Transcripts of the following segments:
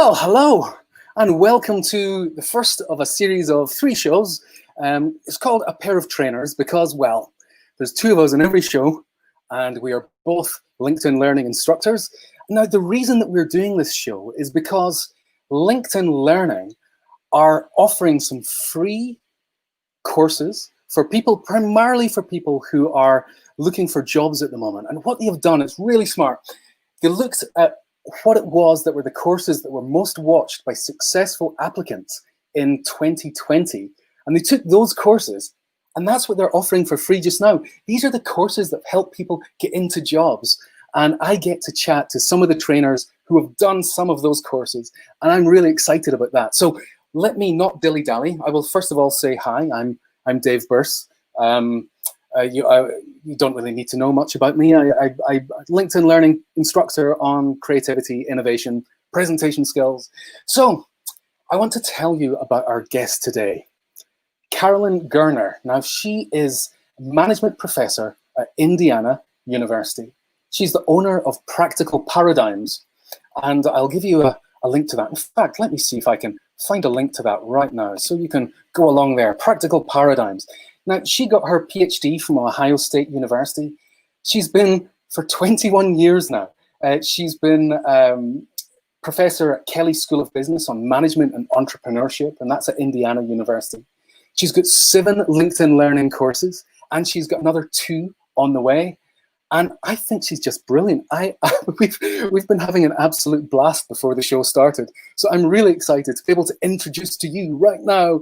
Well, hello, and welcome to the first of a series of 3 shows. It's called A Pair of Trainers because, well, there's 2 of us in every show, and we are both LinkedIn Learning instructors. Now, the reason that we're doing this show is because LinkedIn Learning are offering some free courses for people, primarily for people who are looking for jobs at the moment. And what they have done is really smart. They looked at what it was that were the courses that were most watched by successful applicants in 2020. And they took those courses, and that's what they're offering for free just now. These are the courses that help people get into jobs. And I get to chat to some of the trainers who have done some of those courses, and I'm really excited about that. So let me not dilly-dally. I will first of all say hi. I'm Dave Birss. You don't really need to know much about me. I'm LinkedIn Learning instructor on creativity, innovation, presentation skills. So I want to tell you about our guest today, Carolyn Gerner. Now, she is a management professor at Indiana University. She's the owner of Practical Paradigms, and I'll give you a link to that. In fact, let me see if I can find a link to that right now so you can go along there. Practical Paradigms. Now, she got her PhD from Ohio State University. She's been, for 21 years now, she's been professor at Kelley School of Business on Management and Entrepreneurship, and that's at Indiana University. She's got 7 LinkedIn Learning courses, and she's got another 2 on the way. And I think she's just brilliant. We've been having an absolute blast before the show started. So I'm really excited to be able to introduce to you right now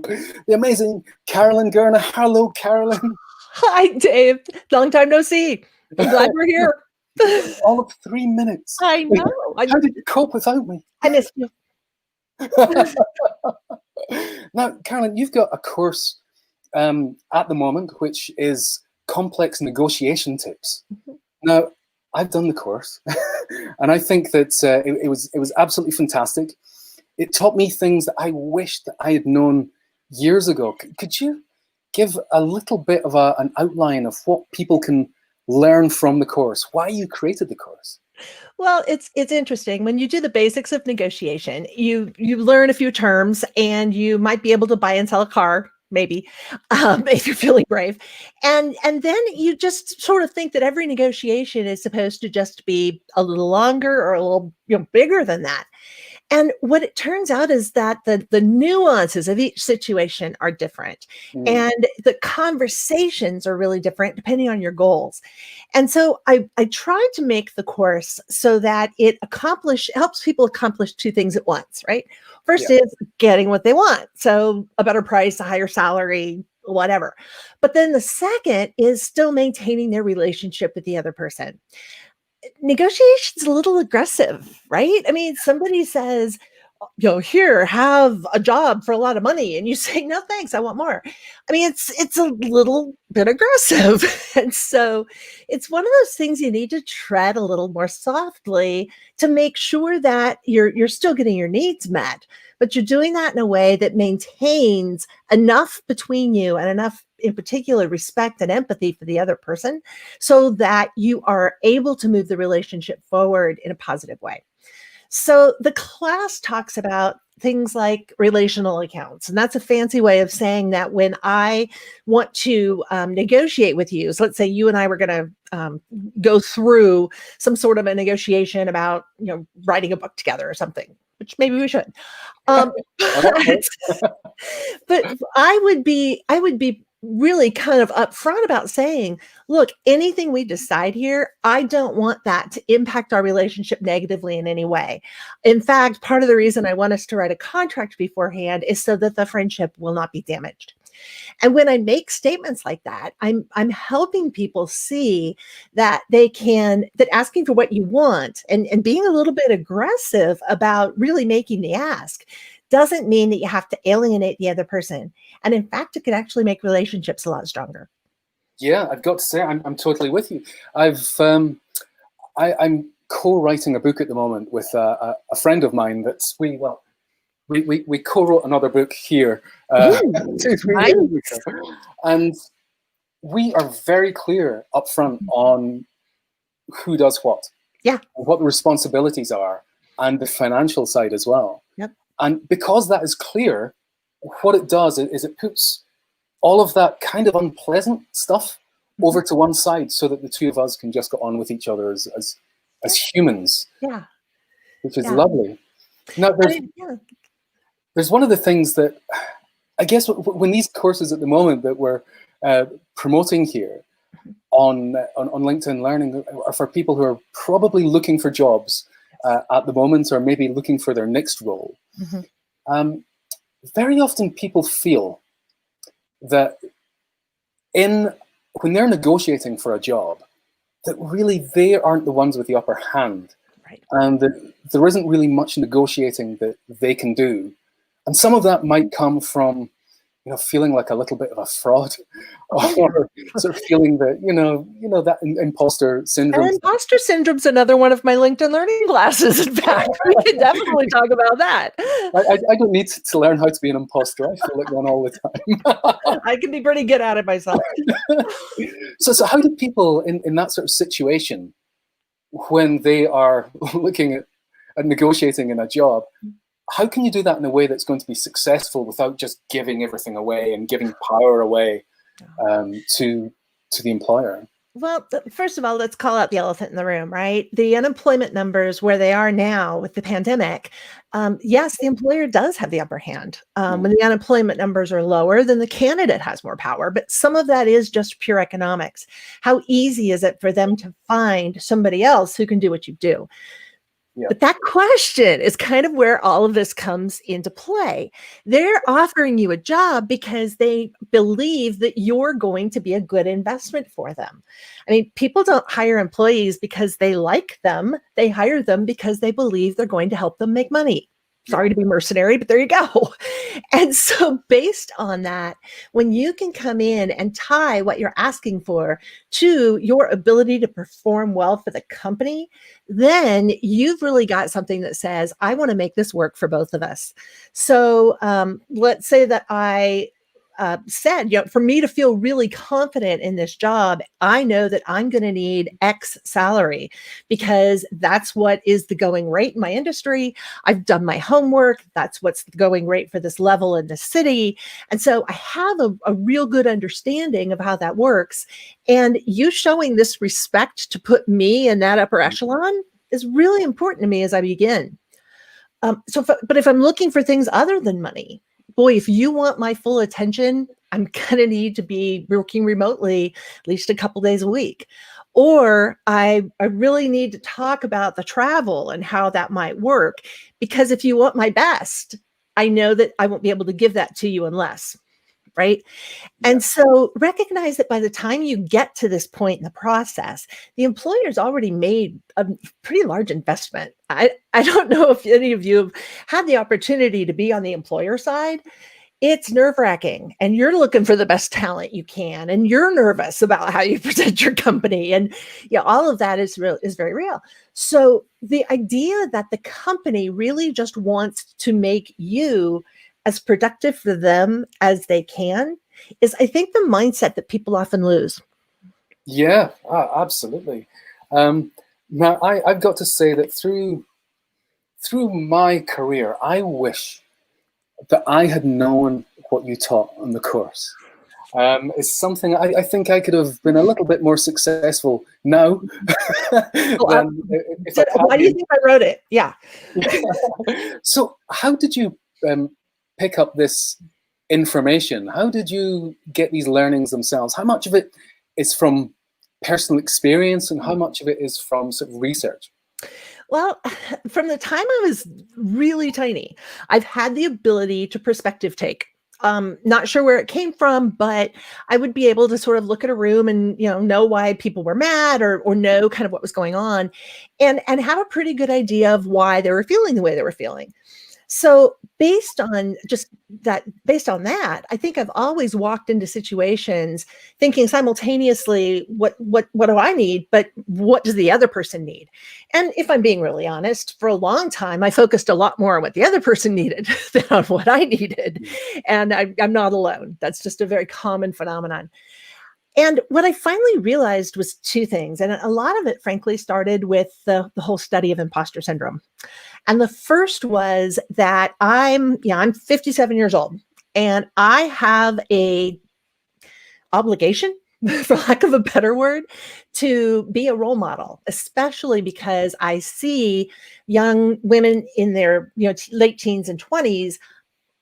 the amazing Carolyn Gerner. Hello, Carolyn. Hi, Dave. Long time no see. I'm glad we're here. All of 3 minutes. I know. How did you cope without me? I missed you. Now, Carolyn, you've got a course at the moment, which is complex negotiation tips. Now, I've done the course, and I think that it was absolutely fantastic. It taught me things that I wished that I had known years ago. Could you give a little bit of an outline of what people can learn from the course? Why you created the course? Well, it's interesting. When you do the basics of negotiation, you learn a few terms, and you might be able to buy and sell a car, maybe, if you're feeling brave. And then you just sort of think that every negotiation is supposed to just be a little longer or a little bigger than that. And what it turns out is that the nuances of each situation are different. And the conversations are really different depending on your goals. And so I tried to make the course so that it helps people accomplish 2 things at once, right? First is getting what they want. So a better price, a higher salary, whatever. But then the second is still maintaining their relationship with the other person. Negotiation's a little aggressive, right? I mean, somebody says, here, have a job for a lot of money. And you say, no, thanks, I want more. I mean, it's a little bit aggressive. And so it's one of those things you need to tread a little more softly to make sure that you're still getting your needs met, but you're doing that in a way that maintains enough between you and enough, in particular, respect and empathy for the other person so that you are able to move the relationship forward in a positive way. So the class talks about things like relational accounts. And that's a fancy way of saying that when I want to negotiate with you, so let's say you and I were going to go through some sort of a negotiation about, writing a book together or something, which maybe we should. But I would be really kind of upfront about saying, look, anything we decide here, I don't want that to impact our relationship negatively in any way. In fact, part of the reason I want us to write a contract beforehand is so that the friendship will not be damaged. And when I make statements like that, I'm helping people see that that asking for what you want and being a little bit aggressive about really making the ask doesn't mean that you have to alienate the other person. And in fact, it could actually make relationships a lot stronger. Yeah, I've got to say, I'm totally with you. I'm co-writing a book at the moment with a friend of mine that's we co-wrote another book here 2-3 years ago. And we are very clear up front on who does what. Yeah. And what the responsibilities are. and the financial side as well. Yep. And because that is clear, what it does is it puts all of that kind of unpleasant stuff over to one side so that the two of us can just get on with each other as humans. Yeah. Which is lovely. Now, there's one of the things that I guess when these courses at the moment that we're promoting here on LinkedIn Learning are for people who are probably looking for jobs at the moment, or maybe looking for their next role. Very often people feel that when they're negotiating for a job, that really they aren't the ones with the upper hand. Right. And that there isn't really much negotiating that they can do. And some of that might come from, feeling like a little bit of a fraud, or sort of feeling that, that imposter syndrome. And imposter syndrome's another one of my LinkedIn Learning classes, in fact. We can definitely talk about that. I don't need to learn how to be an imposter. I feel like one all the time. I can be pretty good at it myself. So how do people in that sort of situation, when they are looking at negotiating in a job, how can you do that in a way that's going to be successful without just giving everything away and giving power away to the employer? Well, first of all, let's call out the elephant in the room, right? The unemployment numbers where they are now with the pandemic, yes, the employer does have the upper hand. When the unemployment numbers are lower, then the candidate has more power. But some of that is just pure economics. How easy is it for them to find somebody else who can do what you do? But that question is kind of where all of this comes into play. They're offering you a job because they believe that you're going to be a good investment for them. I mean, people don't hire employees because they like them. They hire them because they believe they're going to help them make money. Sorry to be mercenary, but there you go. And so based on that, when you can come in and tie what you're asking for to your ability to perform well for the company, then you've really got something that says, I want to make this work for both of us. So let's say that I said, for me to feel really confident in this job, I know that I'm going to need X salary because that's what is the going rate in my industry. I've done my homework. That's what's the going rate for this level in the city. And so I have a real good understanding of how that works. And you showing this respect to put me in that upper echelon is really important to me as I begin. But if I'm looking for things other than money, boy, if you want my full attention, I'm going to need to be working remotely at least a couple days a week. Or I really need to talk about the travel and how that might work. Because if you want my best, I know that I won't be able to give that to you unless. Right. And so recognize that by the time you get to this point in the process, the employer's already made a pretty large investment. I don't know if any of you have had the opportunity to be on the employer side. It's nerve-wracking, and you're looking for the best talent you can, and you're nervous about how you present your company. And all of that is very real. So the idea that the company really just wants to make you as productive for them as they can is, I think, the mindset that people often lose. Yeah, absolutely. Now, I've got to say that through my career, I wish that I had known what you taught on the course. It's something I think I could have been a little bit more successful now. Why do you think I wrote it? Yeah. So how did you pick up this information? How did you get these learnings themselves? How much of it is from personal experience and how much of it is from sort of research? Well, from the time I was really tiny, I've had the ability to perspective take. Not sure where it came from, but I would be able to sort of look at a room and, know why people were mad or know kind of what was going on and have a pretty good idea of why they were feeling the way they were feeling. So based on that, I think I've always walked into situations thinking simultaneously, what do I need? But what does the other person need? And if I'm being really honest, for a long time, I focused a lot more on what the other person needed than on what I needed. And I'm not alone. That's just a very common phenomenon. And what I finally realized was two things. And a lot of it, frankly, started with the whole study of imposter syndrome. And the first was that I'm 57 years old, and I have a obligation, for lack of a better word, to be a role model, especially because I see young women in their late teens and 20s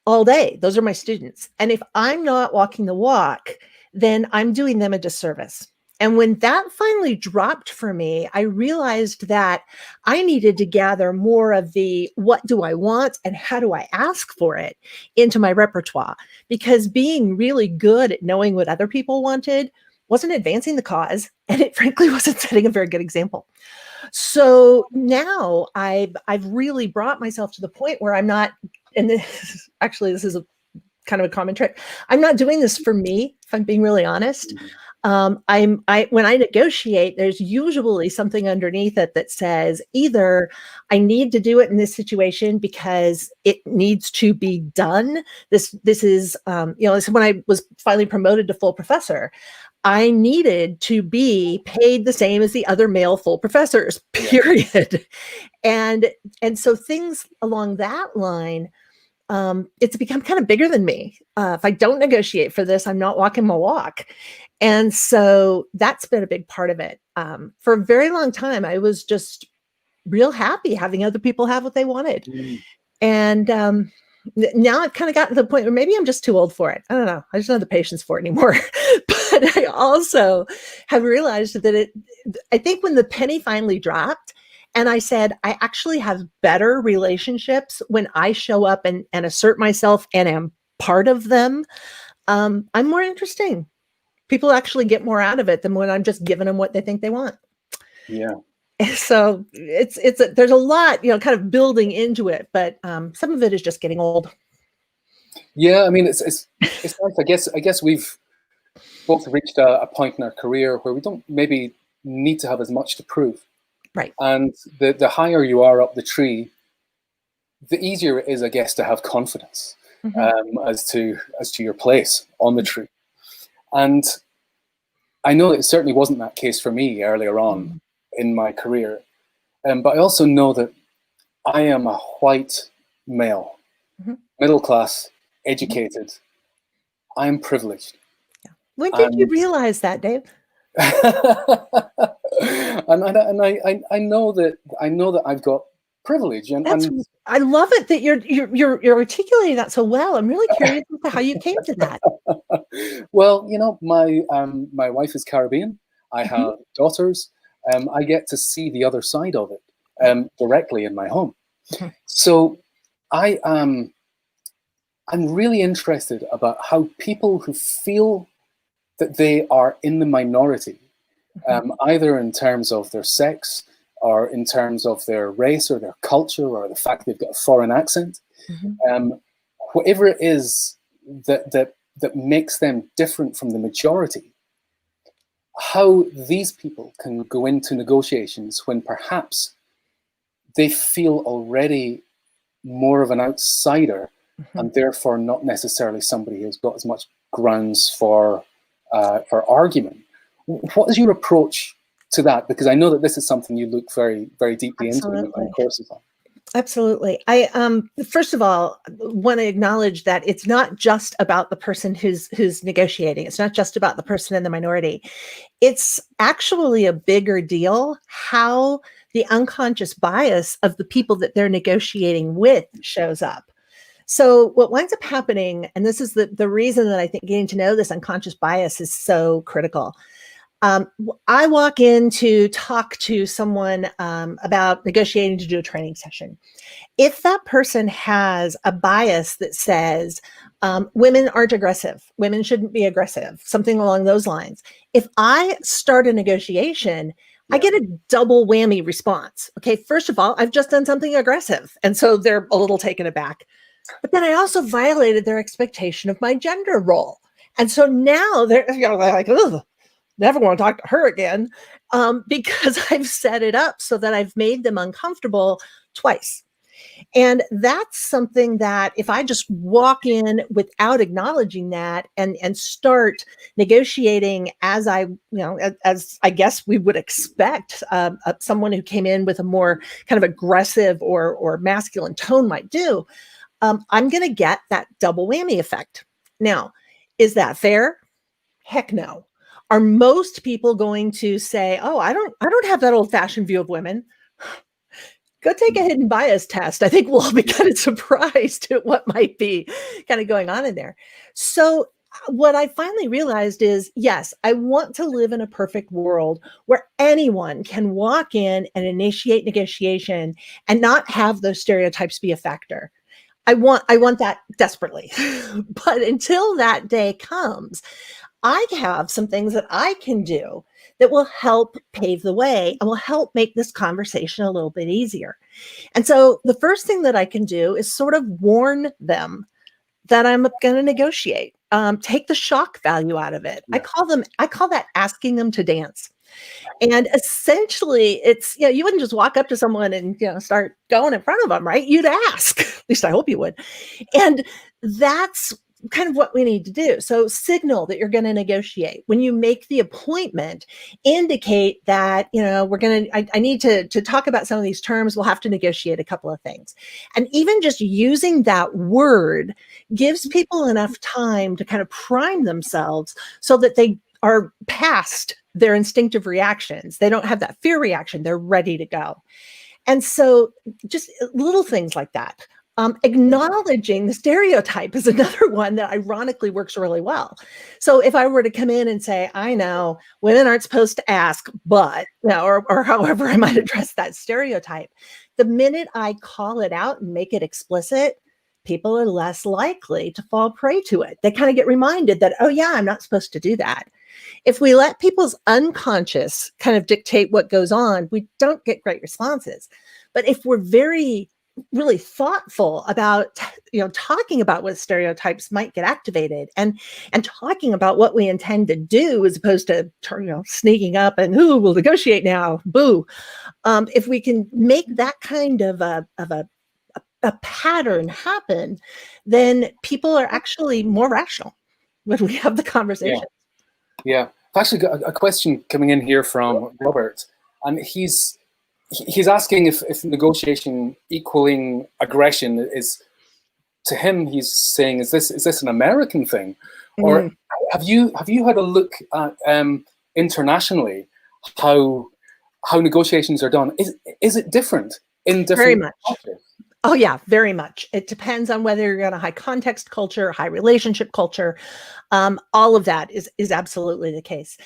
all day. Those are my students. And if I'm not walking the walk, then I'm doing them a disservice. And when that finally dropped for me, I realized that I needed to gather more of the what do I want and how do I ask for it into my repertoire, because being really good at knowing what other people wanted wasn't advancing the cause, and it frankly wasn't setting a very good example. So now I've really brought myself to the point where I'm not, and this is a kind of a common trick. I'm not doing this for me, if I'm being really honest. When I negotiate, there's usually something underneath it that says either I need to do it in this situation because it needs to be done. This is when I was finally promoted to full professor, I needed to be paid the same as the other male full professors, period. And so things along that line, it's become kind of bigger than me. If I don't negotiate for this, I'm not walking my walk. And so that's been a big part of it. For a very long time, I was just real happy having other people have what they wanted. And now I've kind of gotten to the point where maybe I'm just too old for it. I don't know. I just don't have the patience for it anymore. But I also have realized that I think when the penny finally dropped, and I said, I actually have better relationships when I show up and assert myself and am part of them. I'm more interesting. People actually get more out of it than when I'm just giving them what they think they want. Yeah. So there's a lot, kind of building into it, but some of it is just getting old. Yeah, I mean, it's nice. I guess we've both reached a point in our career where we don't maybe need to have as much to prove. Right. And the higher you are up the tree, the easier it is, I guess, to have confidence as to your place on the tree. And I know it certainly wasn't that case for me earlier on in my career. But I also know that I am a white male, middle class, educated. I'm privileged. Yeah. When did you realize that, Dave? and I know that I've got privilege, and I love it that you're articulating that so well. I'm really curious as to how you came to that. Well, my wife is Caribbean. I have daughters. I get to see the other side of it directly in my home. So I'm really interested about how people who feel that they are in the minority, either in terms of their sex or in terms of their race or their culture or the fact they've got a foreign accent, whatever it is that makes them different from the majority, how these people can go into negotiations when perhaps they feel already more of an outsider and therefore not necessarily somebody who's got as much grounds for argument. What is your approach to that? Because I know that this is something you look very, very deeply into in courses on. Absolutely. I first of all want to acknowledge that it's not just about the person who's negotiating. It's not just about the person in the minority. It's actually a bigger deal how the unconscious bias of the people that they're negotiating with shows up. So what winds up happening, and this is the reason that I think getting to know this unconscious bias is so critical. I walk in to talk to someone about negotiating to do a training session. If that person has a bias that says women aren't aggressive, women shouldn't be aggressive, something along those lines, if I start a negotiation, I get a double whammy response. Okay, first of all, I've just done something aggressive, and so they're a little taken aback. But then I also violated their expectation of my gender role. And so now they're like, ugh, never want to talk to her again, because I've set it up so that I've made them uncomfortable twice. And that's something that if I just walk in without acknowledging that and start negotiating as as I guess we would expect someone who came in with a more kind of aggressive or masculine tone might do, I'm going to get that double whammy effect. Now, is that fair? Heck no. Are most people going to say, "Oh, I don't have that old-fashioned view of women"? Go take a hidden bias test. I think we'll all be kind of surprised at what might be kind of going on in there. So what I finally realized is, yes, I want to live in a perfect world where anyone can walk in and initiate negotiation and not have those stereotypes be a factor. I want that desperately. But until that day comes, I have some things that I can do that will help pave the way and will help make this conversation a little bit easier. And so the first thing that I can do is sort of warn them that I'm going to negotiate. Take the shock value out of it. Yeah. I call that asking them to dance. And essentially, it's, you wouldn't just walk up to someone and, start going in front of them, right? You'd ask. At least I hope you would. And that's kind of what we need to do. So signal that you're going to negotiate. When you make the appointment, indicate that, I need to talk about some of these terms. We'll have to negotiate a couple of things. And even just using that word gives people enough time to kind of prime themselves so that they are past their instinctive reactions. They don't have that fear reaction. They're ready to go. And so just little things like that. Acknowledging the stereotype is another one that ironically works really well. So if I were to come in and say, I know women aren't supposed to ask, but, or however I might address that stereotype, the minute I call it out and make it explicit, people are less likely to fall prey to it. They kind of get reminded that, oh yeah, I'm not supposed to do that. If we let people's unconscious kind of dictate what goes on, we don't get great responses. But if we're really thoughtful about, talking about what stereotypes might get activated and talking about what we intend to do as opposed to, sneaking up and, ooh, we'll negotiate now, boo. If we can make that kind of a pattern happen, then people are actually more rational when we have the conversation. Yeah. I've actually got a question coming in here from Robert, and he's asking if negotiation equaling aggression is, to him, he's saying, is this an American thing? Or have you had a look at internationally how negotiations are done? Is it different in different Very much. cultures? Oh yeah, very much. It depends on whether you're in a high context culture, high relationship culture. All of that is absolutely the case.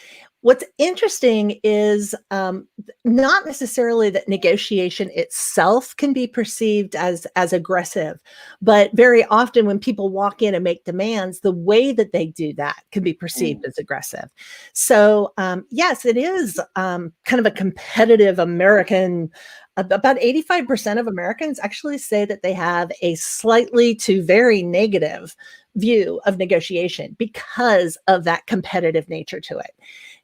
What's interesting is not necessarily that negotiation itself can be perceived as aggressive, but very often when people walk in and make demands, the way that they do that can be perceived as aggressive. So yes, it is kind of a competitive American. About 85% of Americans actually say that they have a slightly to very negative view of negotiation because of that competitive nature to it.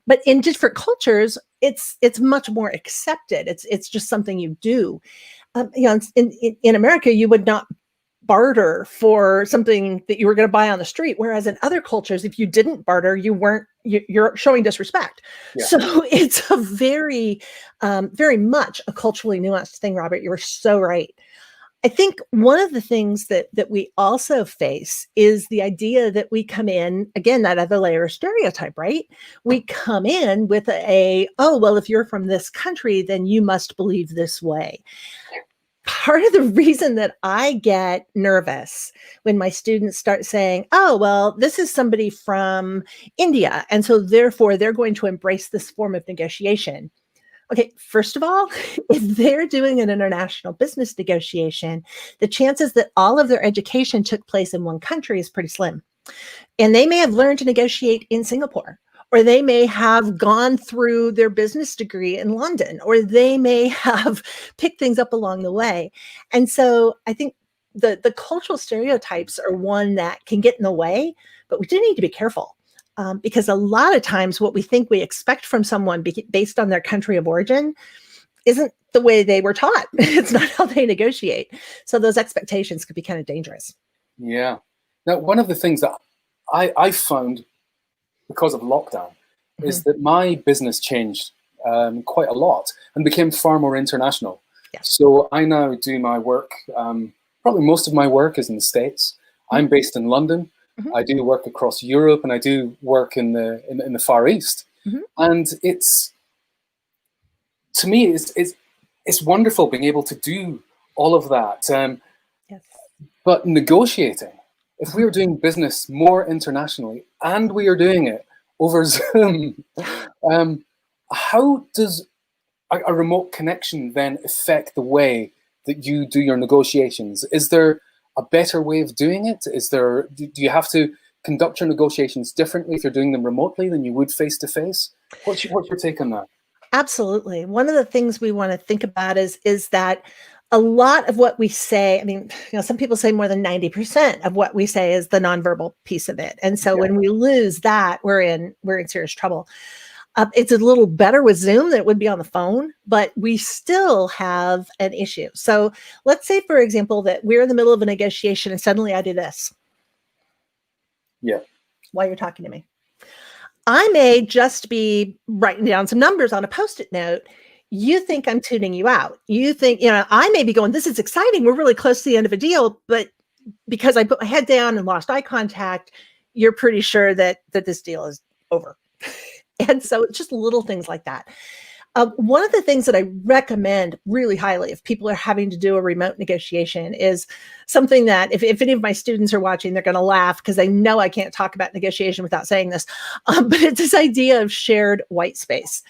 But in different cultures, it's much more accepted. It's just something you do. In America, you would not barter for something that you were going to buy on the street, whereas in other cultures, if you didn't barter, you're showing disrespect. Yeah. So it's a very much a culturally nuanced thing, Robert. You were so right. I think one of the things that we also face is the idea that we come in, again, that other layer of stereotype, right? We come in with oh, well, if you're from this country, then you must believe this way. Part of the reason that I get nervous when my students start saying, oh, well, this is somebody from India, and so therefore they're going to embrace this form of negotiation. Okay, first of all, if they're doing an international business negotiation, the chances that all of their education took place in one country is pretty slim. And they may have learned to negotiate in Singapore, or they may have gone through their business degree in London, or they may have picked things up along the way. And so I think the cultural stereotypes are one that can get in the way, but we do need to be careful. Because a lot of times what we think we expect from someone based on their country of origin isn't the way they were taught. It's not how they negotiate. So those expectations could be kind of dangerous. Yeah. Now, one of the things that I found because of lockdown is that my business changed quite a lot and became far more international. Yeah. So I now do my work, probably most of my work is in the States. I'm based in London. I do work across Europe, and I do work in the Far East. And it's, to me, it's wonderful being able to do all of that. Yes. But negotiating, if we are doing business more internationally and we are doing it over Zoom, how does a remote connection then affect the way that you do your negotiations? Is there a better way of doing it? Do you have to conduct your negotiations differently if you're doing them remotely than you would face to face? What's your take on that? Absolutely. One of the things we want to think about is that a lot of what we say, I mean, some people say more than 90% of what we say is the nonverbal piece of it. And so when we lose that, we're in serious trouble. It's a little better with Zoom than it would be on the phone, but we still have an issue. So let's say, for example, that we're in the middle of a negotiation and suddenly I do this. Yeah. While you're talking to me. I may just be writing down some numbers on a Post-it note. You think I'm tuning you out. You think, I may be going, this is exciting. We're really close to the end of a deal. But because I put my head down and lost eye contact, you're pretty sure that this deal is over. And so it's just little things like that. One of the things that I recommend really highly if people are having to do a remote negotiation is something that if any of my students are watching, they're going to laugh because they know I can't talk about negotiation without saying this. But it's this idea of shared white space.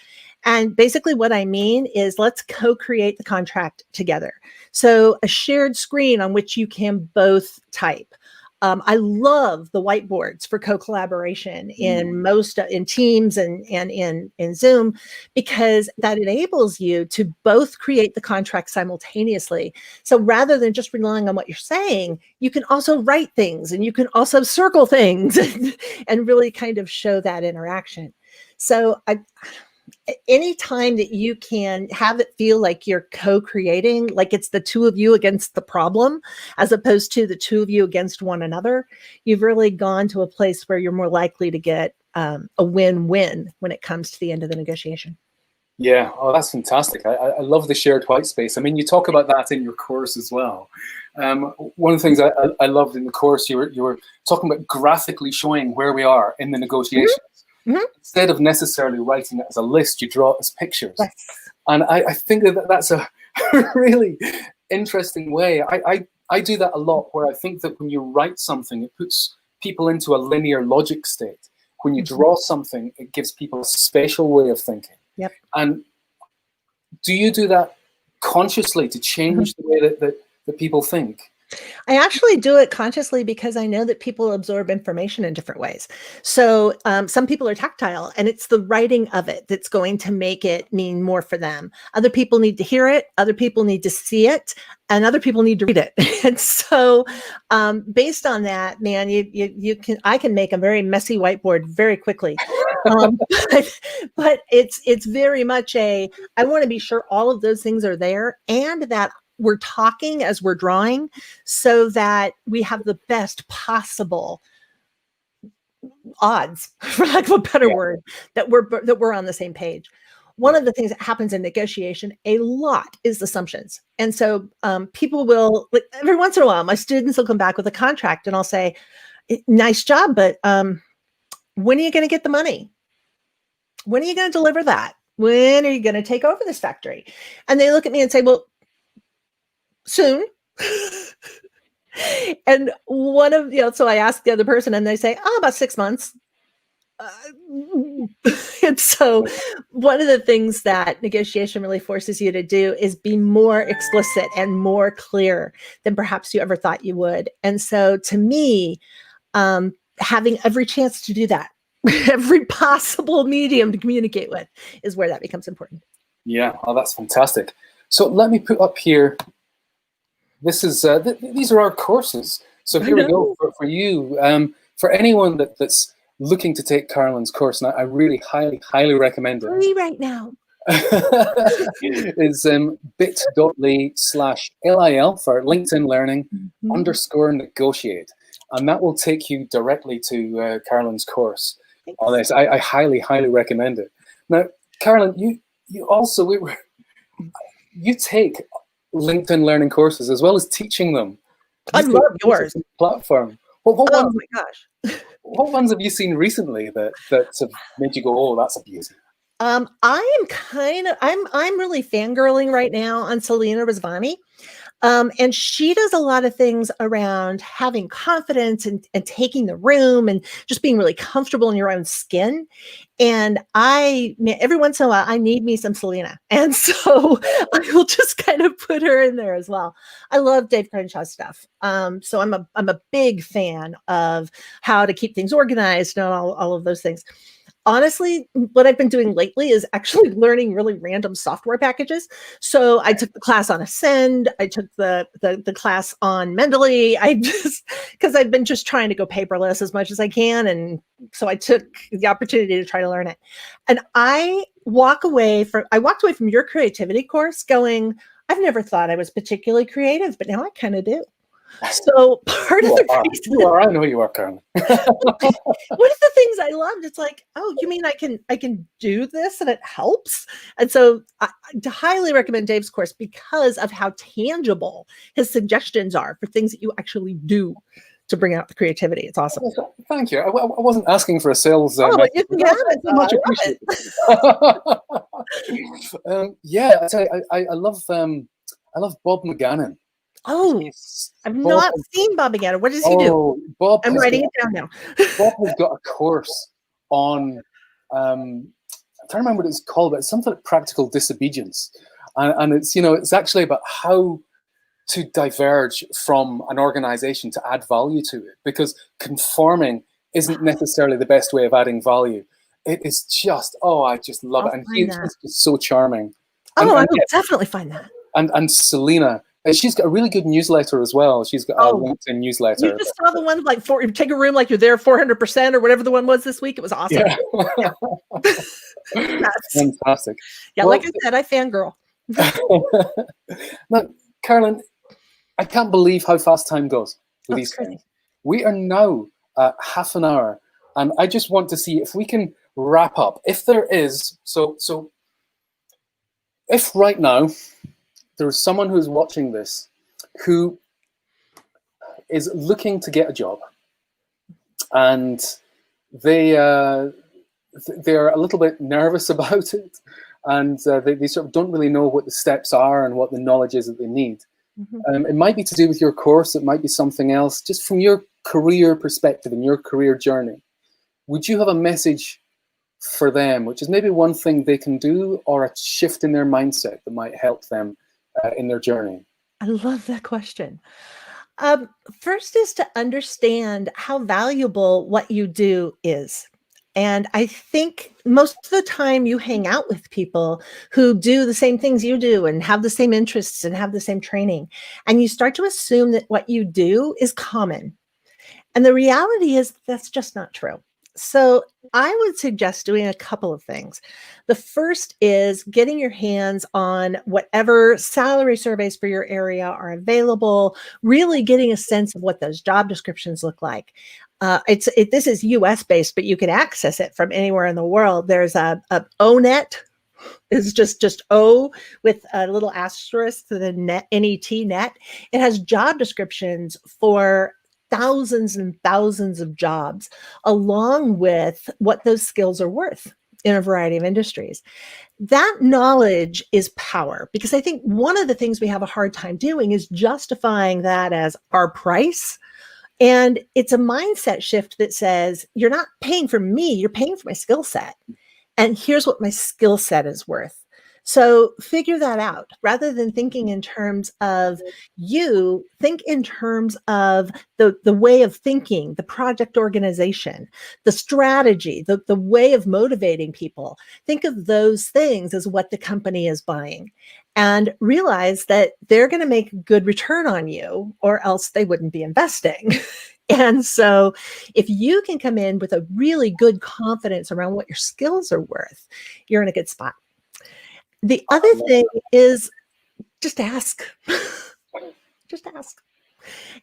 And basically what I mean is let's co-create the contract together. So a shared screen on which you can both type. I love the whiteboards for co-collaboration in Teams and in Zoom, because that enables you to both create the contract simultaneously. So rather than just relying on what you're saying, you can also write things and you can also circle things and really kind of show that interaction. So anytime that you can have it feel like you're co-creating, like it's the two of you against the problem, as opposed to the two of you against one another, you've really gone to a place where you're more likely to get a win-win when it comes to the end of the negotiation. Yeah, oh, that's fantastic. I love the shared white space. I mean, you talk about that in your course as well. One of the things I loved in the course, you were talking about graphically showing where we are in the negotiations. Instead of necessarily writing it as a list, you draw it as pictures. Yes. And I think that's a really interesting way. I do that a lot, where I think that when you write something, it puts people into a linear logic state. When you draw something, it gives people a spatial way of thinking. Yep. And do you do that consciously to change the way that people think? I actually do it consciously because I know that people absorb information in different ways. So some people are tactile, and it's the writing of it that's going to make it mean more for them. Other people need to hear it. Other people need to see it, and other people need to read it. And so based on that, man, I can make a very messy whiteboard very quickly. But it's very much I want to be sure all of those things are there, and that we're talking as we're drawing, so that we have the best possible odds, for lack of a better word, that we're on the same page. One of the things that happens in negotiation a lot is assumptions. And so people will, like, every once in a while, my students will come back with a contract and I'll say, nice job, but when are you going to get the money? When are you going to deliver that? When are you going to take over this factory? And they look at me and say, well, soon. And so I asked the other person and they say, about 6 months. And so one of the things that negotiation really forces you to do is be more explicit and more clear than perhaps you ever thought you would. And so to me, having every chance to do that, every possible medium to communicate with, is where that becomes important. Yeah, oh, that's fantastic. So let me put up here, this is these are our courses. So here we go for you. For anyone that's looking to take Carolyn's course, and I really highly recommend it. Free right now. is bit.ly/LIL for LinkedIn Learning _negotiate. And that will take you directly to Carolyn's course on this. I highly, highly recommend it. Now, Carolyn, you also, you take LinkedIn Learning courses as well as teaching them. I love yours. Platform. Oh my gosh. What ones have you seen recently that have made you go, oh, that's a beauty? I'm really fangirling right now on Selena Rizvani. And she does a lot of things around having confidence and taking the room and just being really comfortable in your own skin. And every once in a while, I need me some Selena. And so I will just kind of put her in there as well. I love Dave Crenshaw's stuff. So I'm a big fan of how to keep things organized and all of those things. Honestly, what I've been doing lately is actually learning really random software packages. So I took the class on Ascend. I took the class on Mendeley. Because I've been just trying to go paperless as much as I can. And so I took the opportunity to try to learn it. And I walked away from your creativity course going, I've never thought I was particularly creative, but now I kind of do. So part of the reason I know you are, Carolyn. one of the things I loved, it's like, oh, you mean I can do this and it helps? And so I highly recommend Dave's course because of how tangible his suggestions are for things that you actually do to bring out the creativity. It's awesome. Thank you. I wasn't asking for a sales. You can have it. Much appreciated. Yeah, I love Bob McGannon. Oh, I've not seen Bob again. What does he do? Bob, I'm writing it down now. Bob has got a course on, I'm trying to remember what it's called, but it's something like practical disobedience. And it's, it's actually about how to diverge from an organization to add value to it, because conforming isn't necessarily the best way of adding value. It is just, I just love it. And he's just so charming. I will definitely find that. And Selena, she's got a really good newsletter as well. She's got a LinkedIn newsletter. You just saw the one take a room like you're there 400% or whatever the one was this week. It was awesome. Yeah. That's fantastic. Yeah, like I said, I fangirl. Now, Carolyn, I can't believe how fast time goes with these things. We are now at half an hour, and I just want to see if we can wrap up. If there is, so if right now there's someone who's watching this who is looking to get a job, and they're a little bit nervous about it, and they sort of don't really know what the steps are and what the knowledge is that they need. It might be to do with your course. It might be something else. Just from your career perspective and your career journey, would you have a message for them, which is maybe one thing they can do or a shift in their mindset that might help them in their journey? I love that question. First is to understand how valuable what you do is. And I think most of the time you hang out with people who do the same things you do and have the same interests and have the same training. And you start to assume that what you do is common. And the reality is that's just not true. So I would suggest doing a couple of things. The first is getting your hands on whatever salary surveys for your area are available, really getting a sense of what those job descriptions look like. This is US based, but you can access it from anywhere in the world. There's a ONET, is just O with a little asterisk to the net, NET net. It has job descriptions for thousands and thousands of jobs, along with what those skills are worth in a variety of industries. That knowledge is power, because I think one of the things we have a hard time doing is justifying that as our price. And it's a mindset shift that says, you're not paying for me, you're paying for my skill set. And here's what my skill set is worth. So figure that out. Rather than thinking in terms of you, think in terms of the way of thinking, the project organization, the strategy, the way of motivating people. Think of those things as what the company is buying, and realize that they're going to make a good return on you, or else they wouldn't be investing. And so if you can come in with a really good confidence around what your skills are worth, you're in a good spot. The other thing is just ask. Just ask.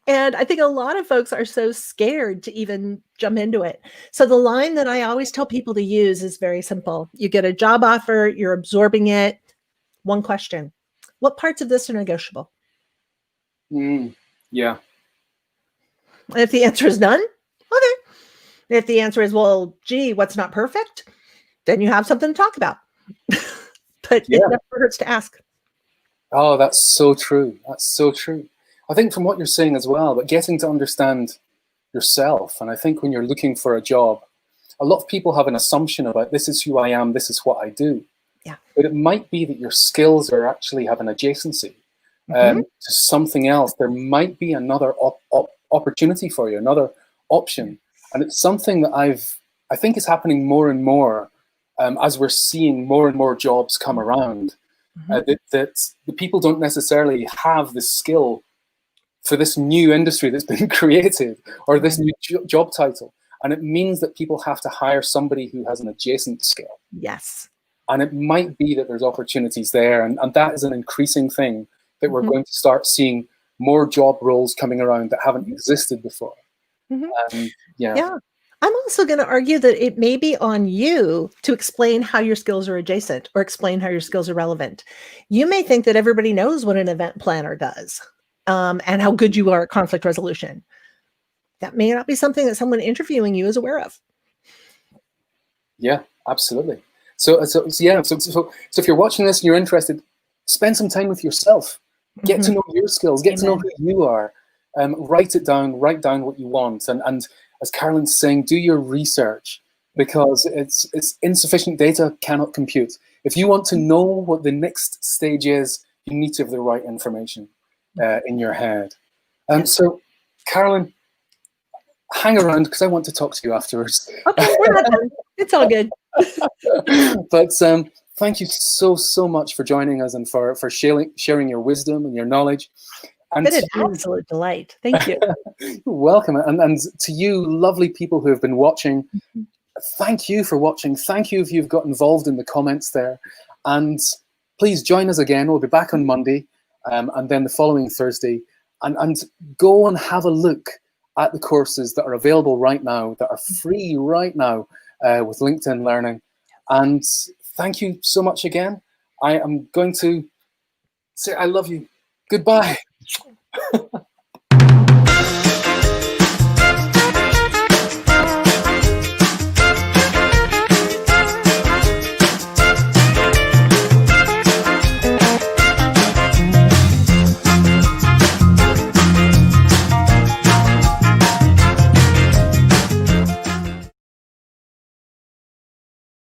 And I think a lot of folks are so scared to even jump into it. So the line that I always tell people to use is very simple. You get a job offer, you're absorbing it. One question: what parts of this are negotiable? Yeah. And if the answer is none, okay. If the answer is, well, gee, what's not perfect? Then you have something to talk about. But it never hurts to ask. Oh, that's so true. That's so true. I think from what you're saying as well, but getting to understand yourself. And I think when you're looking for a job, a lot of people have an assumption about this is who I am, this is what I do. Yeah. But it might be that your skills are actually have an adjacency to something else. There might be another opportunity for you, another option. And it's something that I think is happening more and more as we're seeing more and more jobs come around. That the people don't necessarily have the skill for this new industry that's been created or this new job title. And it means that people have to hire somebody who has an adjacent skill. Yes. And it might be that there's opportunities there. And that is an increasing thing that we're going to start seeing more job roles coming around that haven't existed before. Yeah. I'm also going to argue that it may be on you to explain how your skills are adjacent or explain how your skills are relevant. You may think that everybody knows what an event planner does and how good you are at conflict resolution. That may not be something that someone interviewing you is aware of. Yeah, absolutely. So if you're watching this and you're interested, spend some time with yourself. Get to know your skills. Get to know who you are. Write it down. Write down what you want. And as Carolyn's saying, do your research, because it's insufficient data cannot compute. If you want to know what the next stage is, you need to have the right information in your head. So, Carolyn, hang around because I want to talk to you afterwards. Okay, we're not done. It's all good. But thank you so much for joining us and for sharing your wisdom and your knowledge. And it's been an absolute delight. Thank you. You're welcome. And to you, lovely people who have been watching, thank you for watching. Thank you if you've got involved in the comments there. And please join us again. We'll be back on Monday and then the following Thursday. And go and have a look at the courses that are available right now, that are free right now with LinkedIn Learning. And thank you so much again. I am going to say I love you. Goodbye.